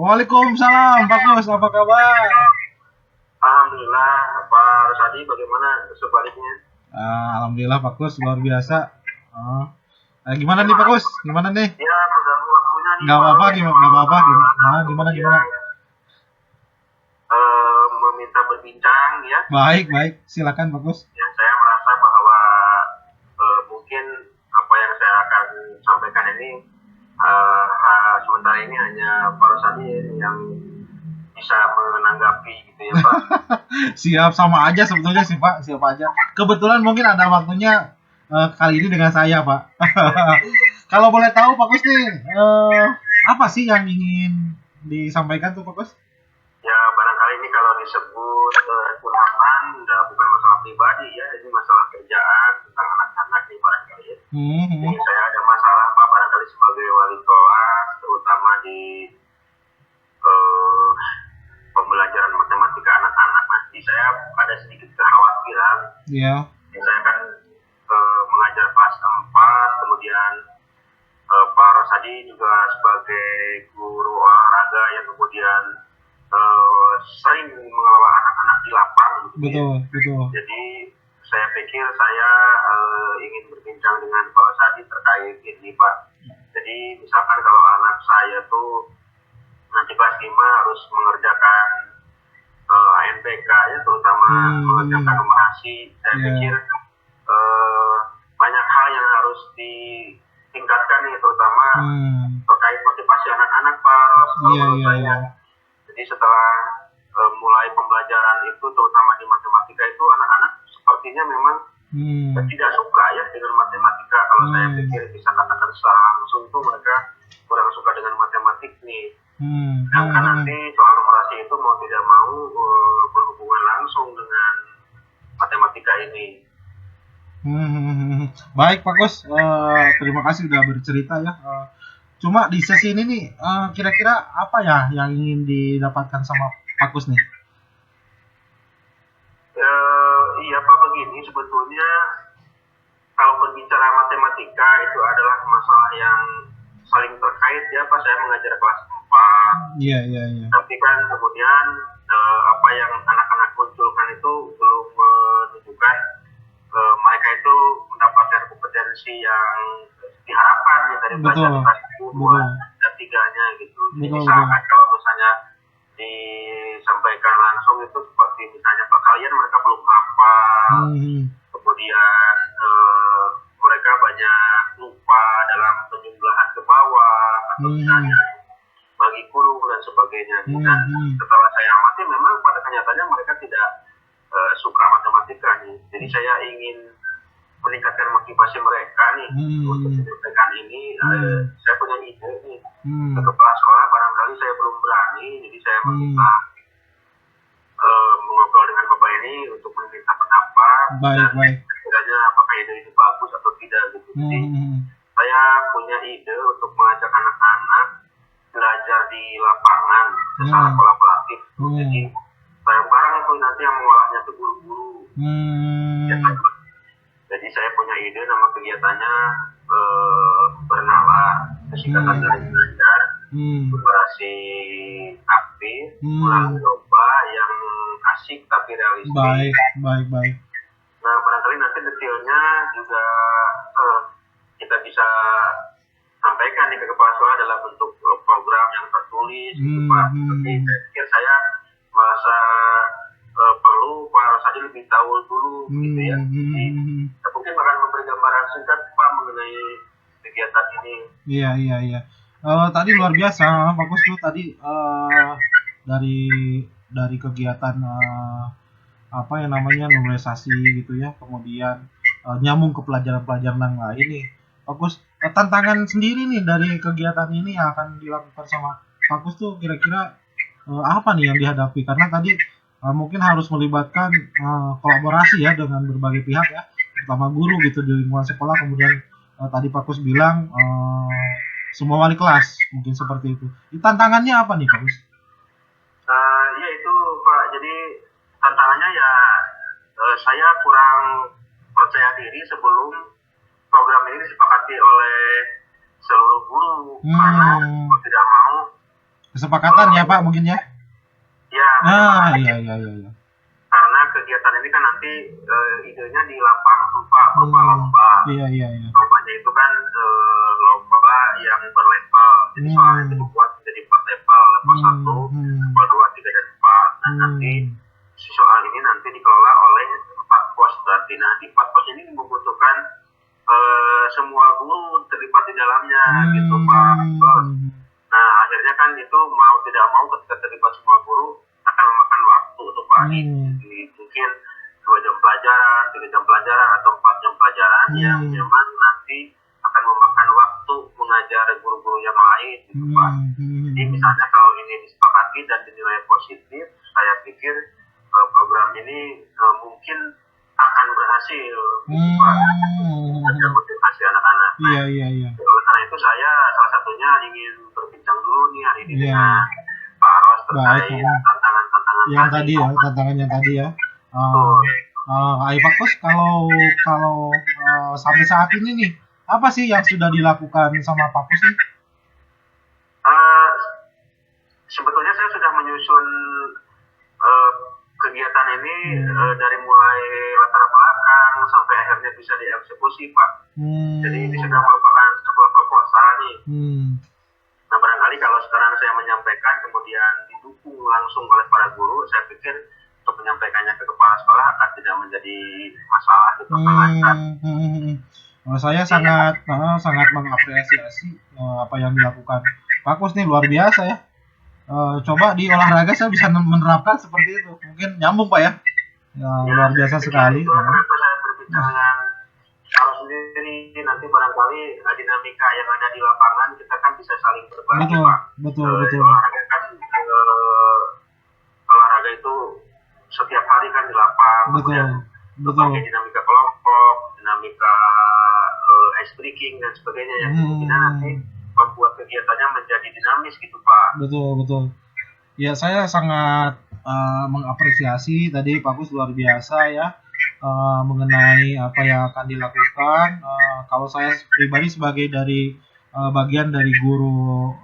Waalaikumsalam, Pak Kus, apa kabar? Alhamdulillah, Pak Rusadi, bagaimana sebaliknya? Alhamdulillah Pak Kus, luar biasa. Gimana nih Pak Kus? Gimana nih? Ya, mengganggu waktunya nih. Nggak apa-apa, gimana? Meminta berbincang ya. Baik, silakan Pak Kus. Ya, saya merasa bahwa mungkin apa yang saya akan sampaikan ini sementara ini hanya Pak Rusadi yang bisa menanggapi gitu ya Pak. Siap, sama aja sebetulnya sih Pak, siapa aja. Kebetulan mungkin ada waktunya kali ini dengan saya Pak. Kalau boleh tahu Pak Kus nih, apa sih yang ingin disampaikan tuh Pak Kus? Ya barangkali ini kalau disebut curhatan bukan masalah pribadi ya, ini masalah kerjaan tentang anak-anak nih barangkali ya. Jadi saya ada masalah Pak barangkali sebagai wali kelas, terutama di pembelajaran matematika anak-anak. Nanti saya ada sedikit kekhawatiran. Iya. Saya kan mengajar kelas 4, kemudian Pak Rosadi juga sebagai guru olahraga yang kemudian sering mengelola anak-anak di lapang. Betul. Jadi saya pikir saya ingin berbincang dengan Pak Rosadi terkait ini Pak. Jadi misalkan kalau anak saya tuh nanti kelas 5 harus mengerjakan ANPK ya, terutama mengerjakan numerasi. Saya pikir banyak hal yang harus ditingkatkan nih, terutama terkait motivasi anak-anak Pak Ros. Iya. Jadi setelah mulai pembelajaran itu, terutama di matematika itu, anak-anak sepertinya memang tidak suka ya dengan matematika. Kalau saya pikir bisa katakan secara langsung tuh mereka kurang suka dengan matematik nih. Karena nanti soal numerasi itu mau tidak mau berhubungan langsung dengan matematika ini. Baik Pak Kus, terima kasih sudah bercerita ya. Cuma di sesi ini nih, kira-kira apa ya yang ingin didapatkan sama Pak Kus nih? Iya Pak, begini sebetulnya kalau berbicara matematika itu adalah masalah yang saling terkait ya Pak. Saya mengajar kelas 4. Iya. Tapi kan kemudian apa yang anak-anak munculkan itu belum menunjukkan mereka itu mendapatkan kompetensi yang diharapkan ya, dari pelajaran kelas 2 dan 3-nya gitu. Jadi misalkan kalau misalnya disampaikan langsung itu seperti misalnya Pak, kalian mereka belum hafal, kemudian mereka banyak lupa dalam penjumlahan ke bawah, atau misalnya bagi kurung dan sebagainya. Dan setelah saya amati memang pada kenyataannya mereka tidak suka matematika nih. Jadi saya ingin meningkatkan motivasi mereka nih untuk menyampaikan ini. Saya punya ide nih ke kepala sekolah, barangkali saya belum berani, jadi saya meminta mengobrol dengan Bapak ini untuk meminta pendapat. Baik. Kiranya apakah ide itu bagus atau tidak gitu. Jadi saya punya ide untuk mengajak anak-anak belajar di lapangan secara kolaboratif. Jadi bareng-bareng itu nanti yang mengolahnya itu guru-guru. Ya, jadi saya punya ide, nama kegiatannya Bernala, singkatan dari belajar, durasi aktif, ulang coba yang asik tapi realistis. Baik. Nah barangkali nanti detailnya juga kita bisa sampaikan nih ke kepala sekolah dalam bentuk program yang tertulis gitu Pak. Tapi saya pikir saya merasa perlu Pak Rosadi lebih tahu dulu gitu ya. Jadi mungkin akan memberi gambaran singkat Pak mengenai kegiatan ini. Iya. Tadi luar biasa Pak Kus tuh tadi dari kegiatan apa yang namanya numerisasi gitu ya, kemudian nyambung ke pelajaran-pelajaran yang lain nih Pak Kus. Tantangan sendiri nih dari kegiatan ini yang akan dilakukan sama Pak Kus tuh kira-kira apa nih yang dihadapi, karena tadi mungkin harus melibatkan kolaborasi ya dengan berbagai pihak ya, terutama guru gitu di lingkungan sekolah, kemudian tadi Pak Kus bilang semua wali kelas mungkin seperti itu. Tantangannya apa nih Pak Kus? Ya itu Pak, jadi tantangannya ya saya kurang percaya diri sebelum program ini disepakati oleh seluruh guru, karena mau tidak mau Kesepakatan ya Pak mungkin ya? Ya, Iya. karena kegiatan ini kan nanti idenya di lapangan tuh Pak, lomba. Iya. Lombanya itu kan lomba yang berlevel, jadi soalnya itu dibuat menjadi 4 level, level 1, level 2, 3, dan 4. Nah nanti si soal ini nanti dikelola oleh 4 pos berarti. Nah di 4 pos ini membutuhkan semua guru terlibat di dalamnya gitu Pak. Nah akhirnya kan itu mau tidak mau ketika terlibat semua guru akan memakan waktu tuh Pak. Mungkin 2 jam pelajaran, 3 jam pelajaran, atau 4 jam pelajaran yang memang nanti akan memakan waktu mengajar guru-guru yang lain gitu Pak. Jadi misalnya kalau ini disepakati dan dinilai positif, saya pikir program ini mungkin akan berhasil gitu Pak. Agar motivasi anak-anak. Iya. Oleh karena itu saya salah satunya ingin berbincang dulu nih hari ini dengan Pak Ros terkait tantangan-tantangan yang tadi ya, tantangan yang tadi ya. Pak Pos, kalau sampai saat ini nih, apa sih yang sudah dilakukan sama Pak Pos nih? Sebetulnya saya sudah menyusun kegiatan ini dari mulai latar belakang sampai akhirnya bisa dieksekusi Pak. Jadi ini sudah merupakan sebuah proposal nih. Nah barangkali kalau sekarang saya menyampaikan kemudian didukung langsung oleh para guru, saya pikir untuk menyampaikannya ke kepala sekolah akan tidak menjadi masalah gitu kan. Saya sangat mengapresiasi apa yang dilakukan Pak Pos nih, luar biasa ya. Coba di olahraga saya bisa menerapkan seperti itu, mungkin nyambung Pak ya. Luar biasa sekali. Kenapa saya berbicara dengan Ros sendiri, nanti barangkali dinamika yang ada di lapangan kita kan bisa saling berbagi Pak. Betul. Olahraga kan olahraga itu setiap hari kan di lapangan. Betul. Dinamika kelompok, dinamika ice breaking dan sebagainya yang kemungkinan nanti membuat kegiatannya menjadi dinamis gitu Pak. Betul. Ya saya sangat mengapresiasi tadi Pak Pus, luar biasa ya mengenai apa yang akan dilakukan. Kalau saya pribadi sebagai bagian dari guru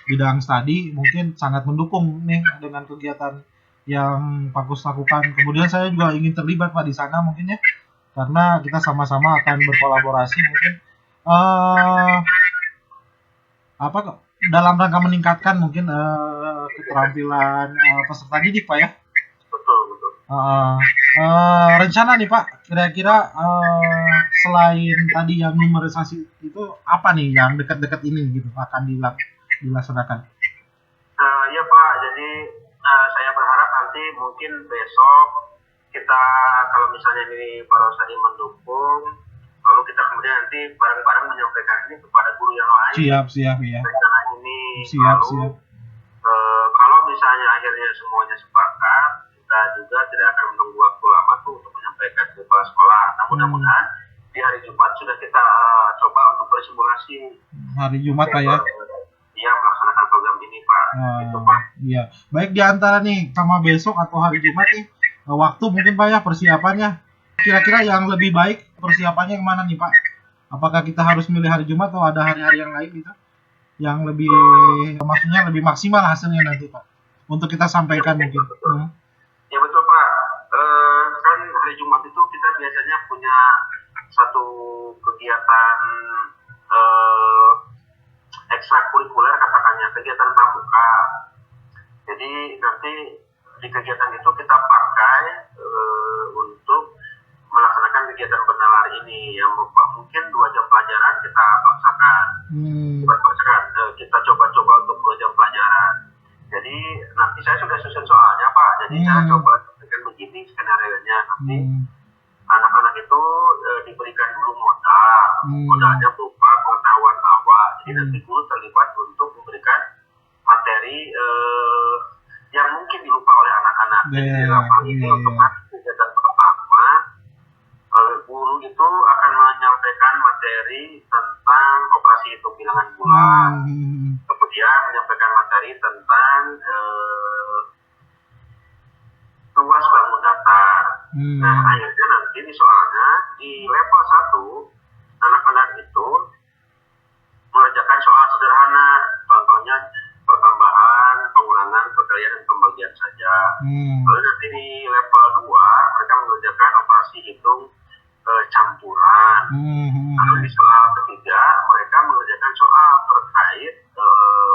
bidang studi mungkin sangat mendukung nih dengan kegiatan yang Pak Pus lakukan. Kemudian saya juga ingin terlibat Pak di sana mungkin ya, karena kita sama-sama akan berkolaborasi mungkin dalam rangka meningkatkan mungkin keterampilan peserta didik Pak ya. Betul. Rencana nih Pak, kira-kira selain tadi yang numerisasi itu apa nih yang dekat-dekat ini gitu akan dilaksanakan? Ya Pak, jadi saya berharap nanti mungkin besok kita, kalau misalnya ini Pak Ros tadi mendukung, lalu kita kemudian nanti bareng-bareng menyampaikan ini kepada guru yang lain. Siap ya. Rencana ini. Siap. Kalau misalnya akhirnya semuanya sepakat, kita juga tidak akan menunggu waktu lama tuh untuk menyampaikan ke kepala sekolah. Nah mudah-mudahan di hari Jumat sudah kita coba untuk bersimulasi. Hari Jumat Pak ya? Iya, melaksanakan program ini Pak. Gitu Pak. Iya. Baik, di antara nih sama besok atau hari Jumat nih, waktu mungkin Pak ya persiapannya. Kira-kira yang lebih baik persiapannya yang mana nih Pak? Apakah kita harus milih hari Jumat atau ada hari-hari yang lain gitu? Yang lebih, maksudnya lebih maksimal hasilnya nanti Pak, untuk kita sampaikan mungkin. Ya betul Pak. Kan hari Jumat itu kita biasanya punya satu kegiatan ekstrakurikuler, katakannya kegiatan pramuka. Jadi nanti di kegiatan itu kita pakai untuk melaksanakan kegiatan bernalar ini yang mungkin 2 jam pelajaran kita paksakan. Kita coba-coba untuk 2 jam pelajaran. Jadi nanti saya sudah susun soalnya Pak. Jadi saya coba sampaikan begini skenario-nya. Nanti anak-anak itu diberikan dulu modalnya berupa pengetahuan awal. Jadi nanti guru terlibat untuk memberikan materi yang mungkin dilupa oleh anak-anak. Jadi lapangan ini untuk kegiatan pertama, guru itu akan menyampaikan materi tentang operasi hitung bilangan bulan, kemudian menyampaikan materi tentang luas bangun datar. Nah akhirnya nanti ini soalnya di level 1 anak-anak itu mengerjakan soal sederhana. Contohnya pertama pengendalian dan pembagian saja. Hmm. Lalu nanti di level 2 mereka mengerjakan operasi hitung campuran. Lalu di soal ketiga mereka mengerjakan soal terkait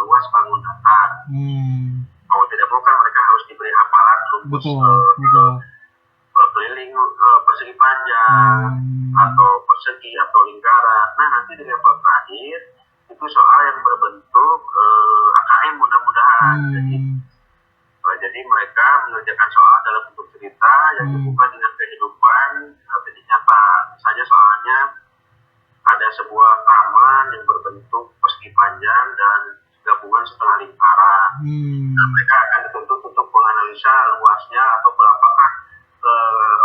luas bangun datar. Kalau tidak bukan mereka harus diberi hafalan rumus keliling persegi panjang atau persegi atau lingkaran. Nah nanti di level terakhir itu soal yang berbentuk AKM mudah-mudahan. Jadi mereka mengerjakan soal dalam bentuk cerita yang dihubungkan dengan kehidupan titik nyata. Misalnya soalnya ada sebuah taman yang berbentuk persegi panjang dan gabungan setengah lingkaran. Nah, mereka akan dituntut untuk menganalisa luasnya atau berapakah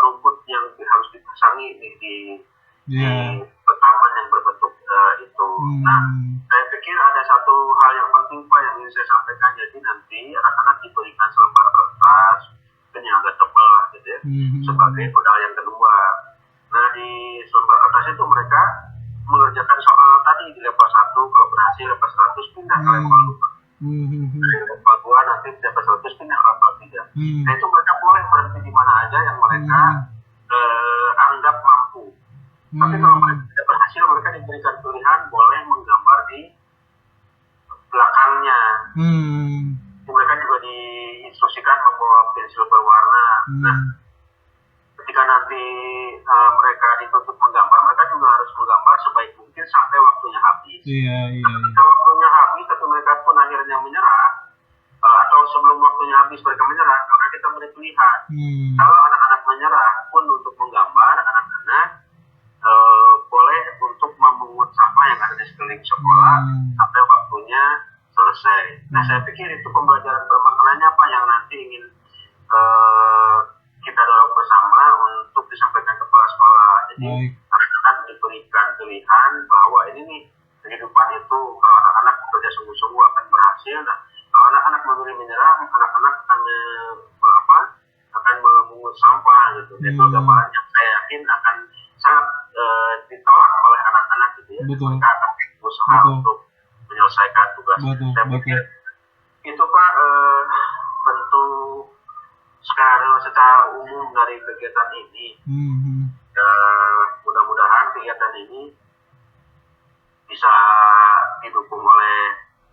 rumput yang harus dipasangi di taman yang berbentuk itu. Nah, saya pikir ada satu hal yang penting Pak yang ingin saya sampaikan. Jadi nanti anak-anak diberikan selembar kertas yang agak tebal gitu ya, sebagai modal yang kedua. Nah di selembar kertas itu mereka mengerjakan soal tadi di level 1, kalau berhasil level 100 pindah ke level 2. Di level 2 nanti di level 100 pindah ke level 3. Nah itu mereka boleh berhenti di mana aja yang mereka anggap mampu. Tapi kalau mereka tidak berhasil, mereka diberikan pilihan boleh menggambar di belakangnya. Mereka juga diinstruksikan membawa pensil berwarna. Nah, ketika nanti mereka dituntut menggambar, mereka juga harus menggambar sebaik mungkin sampai waktunya habis. Ketika waktunya habis, tapi mereka pun akhirnya menyerah, atau sebelum waktunya habis mereka menyerah, maka kita beri pilihan. Kalau anak-anak menyerah pun untuk menggambar, anak-anak boleh untuk memungut sampah yang ada di sekeliling sekolah sampai waktunya selesai. Nah, saya pikir itu pembelajaran bermaknanya Pak yang nanti ingin kita dorong bersama untuk disampaikan ke kepala sekolah. Jadi anak-anak diberikan pilihan bahwa ini nih kehidupan itu kalau anak-anak bekerja sungguh-sungguh akan berhasil. Nah, kalau anak-anak memilih menyerah, anak-anak akan memungut sampah gitu. Itu gambaran yang saya yakin akan sangat ditolak oleh anak-anak gitu ya. Mereka akan berusaha untuk menyelesaikan tugas. Saya pikir itu Pak bentuk secara umum dari kegiatan ini. Mudah-mudahan kegiatan ini bisa didukung oleh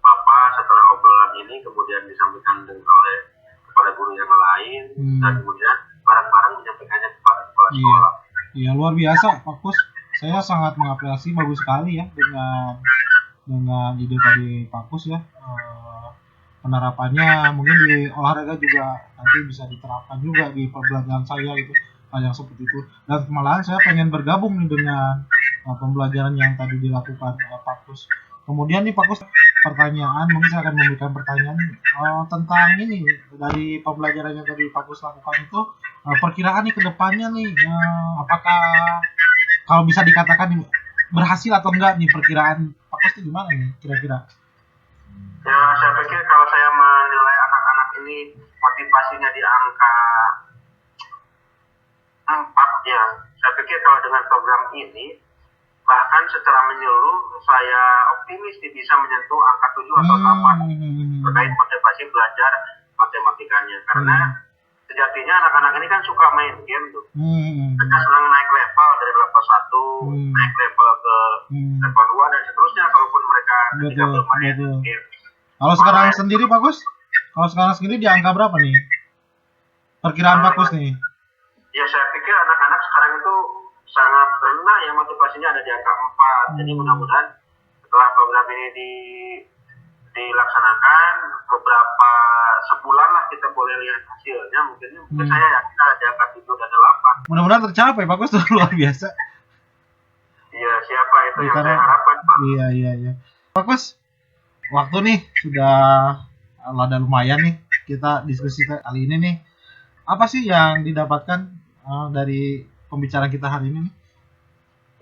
Bapak setelah obrolan ini, kemudian disampaikan oleh kepada guru yang lain, dan kemudian bareng-bareng menyampaikannya kepada kepala sekolah. Iya, luar biasa Pak Kus. Saya sangat mengapresiasi, bagus sekali ya dengan ide tadi Pak Kus ya. Penerapannya mungkin di olahraga juga nanti bisa diterapkan juga di pembelajaran saya gitu, hal yang seperti itu. Dan malahan saya pengen bergabung nih dengan pembelajaran yang tadi dilakukan Pak Kus. Kemudian nih Pak Kus, pertanyaan, mungkin saya akan memberikan pertanyaan tentang ini dari pembelajaran yang tadi Pak Kus lakukan itu, perkiraan nih ke depannya nih, apakah kalau bisa dikatakan berhasil atau enggak nih, perkiraan Pak Kus itu gimana nih kira-kira? Ya, saya pikir kalau saya menilai anak-anak ini motivasinya di angka 4 ya. Saya pikir kalau dengan program ini bahkan secara menyeluruh saya optimis bisa menyentuh angka 7 atau 8 terkait motivasi belajar matematikanya. Karena sejatinya anak-anak ini kan suka main game tuh. Mereka senang naik level dari level 1, naik level ke level 2 dan seterusnya kalaupun mereka tidak bermain game. Kalau sekarang sendiri Pak Kus? Kalau sekarang sendiri di angka berapa nih? Perkiraan Pak Kus nih? Ya saya pikir anak-anak sekarang itu sangat rendah ya, motivasinya ada di angka 4. Jadi mudah-mudahan setelah program ini dilaksanakan beberapa sebulan lah kita boleh lihat hasilnya. Mungkin saya yakin ada di angka 7 dan 8. Mudah-mudahan tercapai Pak Kus, luar biasa. Iya, siapa itu yang saya harapkan Pak. Iya. Pak Kus, waktu nih sudah ada lumayan nih kita diskusi kali ini nih. Apa sih yang didapatkan dari pembicaraan kita hari ini nih?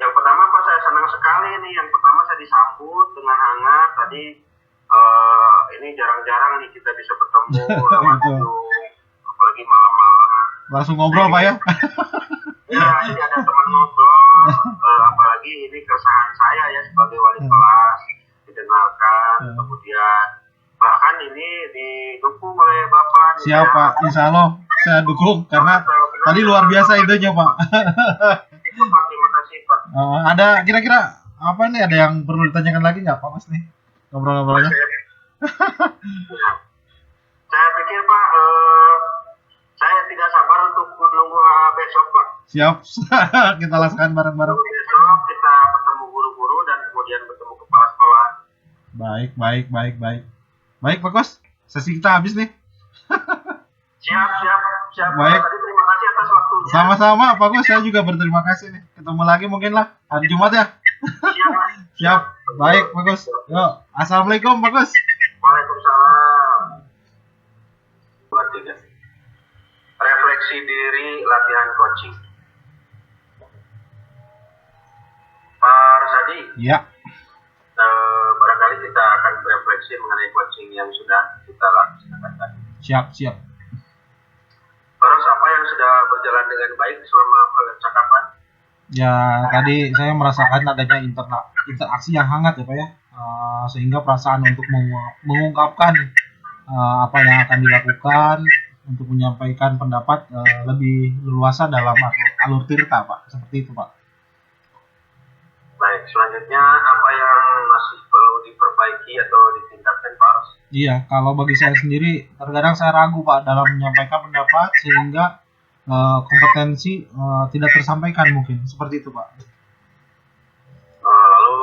Yang pertama Pak, saya senang sekali nih. Yang pertama saya disambut dengan hangat. Tadi ini jarang-jarang nih kita bisa bertemu lewat Zoom, apalagi malam-malam. Langsung ngobrol Pak ya? Ya, ini ada teman ngobrol. Apalagi ini keresahan saya ya sebagai wali kelas, dikenalkan, kemudian bahkan ini didukung oleh Bapak. Siap Pak, insya Allah saya dukung karena tadi luar biasa idenya Pak. Itu Pak, terima kasih Pak. Ada kira-kira apa nih, ada yang perlu ditanyakan lagi nggak Pak Mas nih ngobrol-ngobrolnya? Saya pikir Pak, saya tidak sabar untuk menunggu besok Pak. Siap, kita laksanakan bareng-bareng. Besok kita ketemu guru-guru dan kemudian bertemu kepala sekolah. Baik Pak Kos, sesi kita habis nih. Siap. Baik. Tadi terima kasih atas waktunya. Sama-sama Pak Kos, saya juga berterima kasih nih. Ketemu lagi mungkin lah hari Jumat ya. Siap. Baik Pak Kos. Yuk, assalamualaikum Pak Kos. Waalaikumsalam. 2, 3. Refleksi diri, latihan coaching. Pak Rasadi, Ya. barangkali kita akan berefleksi mengenai coaching yang sudah kita laksanakan tadi. Siap. Terus apa yang sudah berjalan dengan baik selama percakapan? Ya, tadi saya merasakan adanya interaksi yang hangat ya Pak ya. Sehingga perasaan untuk mengungkapkan apa yang akan dilakukan, untuk menyampaikan pendapat lebih leluasa dalam alur tirta Pak. Seperti itu Pak. Baik, selanjutnya apa yang masih perlu diperbaiki atau ditingkatkan Pak Ros? Iya, kalau bagi saya sendiri terkadang saya ragu Pak dalam menyampaikan pendapat sehingga kompetensi tidak tersampaikan mungkin. Seperti itu Pak. Lalu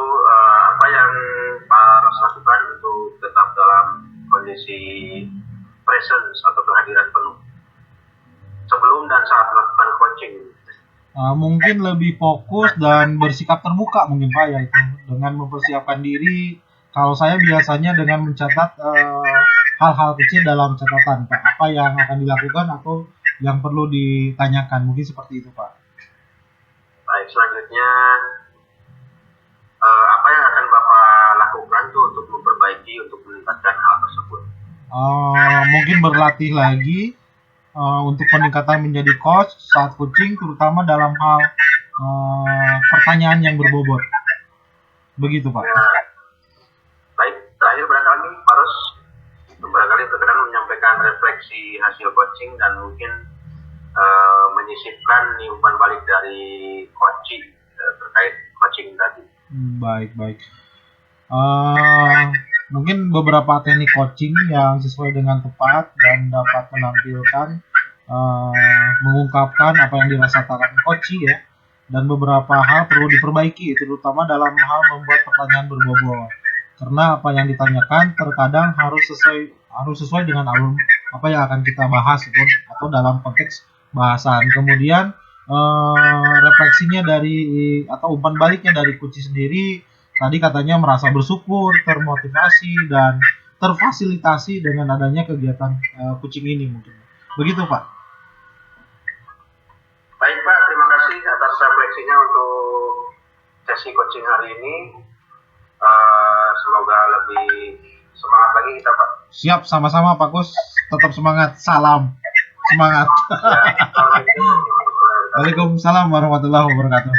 apa yang Pak Ros lakukan untuk tetap dalam kondisi presence atau kehadiran penuh sebelum dan saat melakukan coaching? Mungkin lebih fokus dan bersikap terbuka mungkin Pak ya, itu dengan mempersiapkan diri. Kalau saya biasanya dengan mencatat hal-hal kecil dalam catatan Pak, apa yang akan dilakukan atau yang perlu ditanyakan, mungkin seperti itu Pak. Baik, selanjutnya apa yang akan Bapak lakukan tuh untuk memperbaiki, untuk meningkatkan hal tersebut? Mungkin berlatih lagi untuk peningkatan menjadi coach saat coaching, terutama dalam hal pertanyaan yang berbobot. Begitu Pak. Ya. Baik, terakhir barangkali Pak Ros barangkali terkadang menyampaikan refleksi hasil coaching dan mungkin menyisipkan umpan balik dari coaching terkait coaching tadi. Baik. Mungkin beberapa teknik coaching yang sesuai dengan tepat dan dapat menampilkan mengungkapkan apa yang dirasakan coach ya, dan beberapa hal perlu diperbaiki, terutama dalam hal membuat pertanyaan berbobot, karena apa yang ditanyakan terkadang harus sesuai dengan alur apa yang akan kita bahas atau dalam konteks bahasan. Kemudian refleksinya dari atau umpan baliknya dari coach sendiri, tadi katanya merasa bersyukur, termotivasi dan terfasilitasi dengan adanya kegiatan coaching ini mungkin. Begitu Pak. Baik Pak, terima kasih atas refleksinya untuk sesi coaching hari ini. Semoga lebih semangat lagi kita Pak. Siap, sama-sama Pak Kus. Tetap semangat. Salam. Semangat. Ya, Assalamualaikum warahmatullahi wabarakatuh. Waalaikumsalam warahmatullahi wabarakatuh.